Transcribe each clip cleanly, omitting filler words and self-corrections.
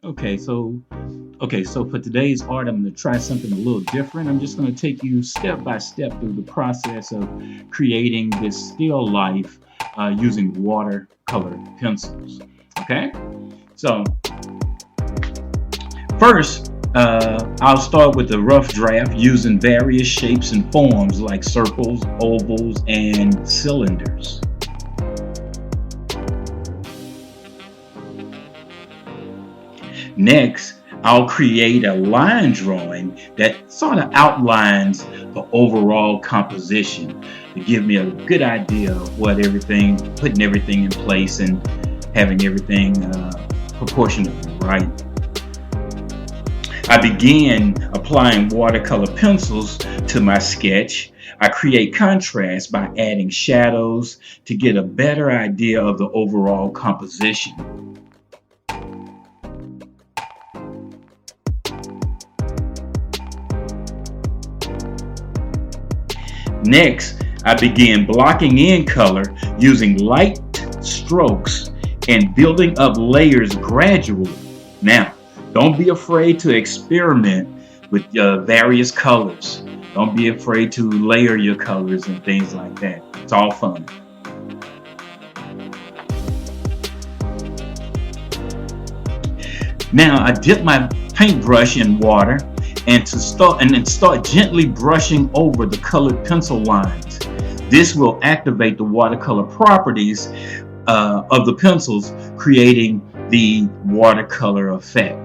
Okay, so for today's art, I'm going to try something a little different. I'm just going to take you step by step through the process of creating this still life using watercolor pencils. Okay, so first, I'll start with the rough draft using various shapes and forms like circles, ovals, and cylinders. Next, I'll create a line drawing that sort of outlines the overall composition to give me a good idea of putting everything in place and having everything proportionately right. I begin applying watercolor pencils to my sketch. I create contrast by adding shadows to get a better idea of the overall composition. Next, I begin blocking in color using light strokes and building up layers gradually. Now, don't be afraid to experiment with various colors. Don't be afraid to layer your colors and things like that. It's all fun. Now, I dip my paintbrush in water and then start gently brushing over the colored pencil lines. This will activate the watercolor properties of the pencils, creating the watercolor effect.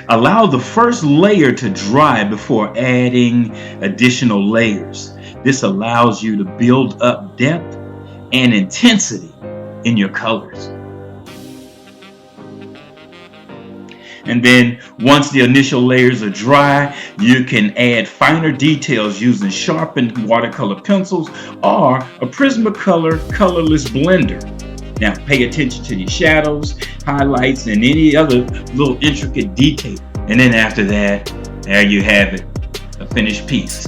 Allow the first layer to dry before adding additional layers. This allows you to build up depth and intensity in your colors. And then once the initial layers are dry, you can add finer details using sharpened watercolor pencils or a Prismacolor colorless blender. Now pay attention to your shadows, highlights, and any other little intricate detail. And then after that, there you have it, a finished piece.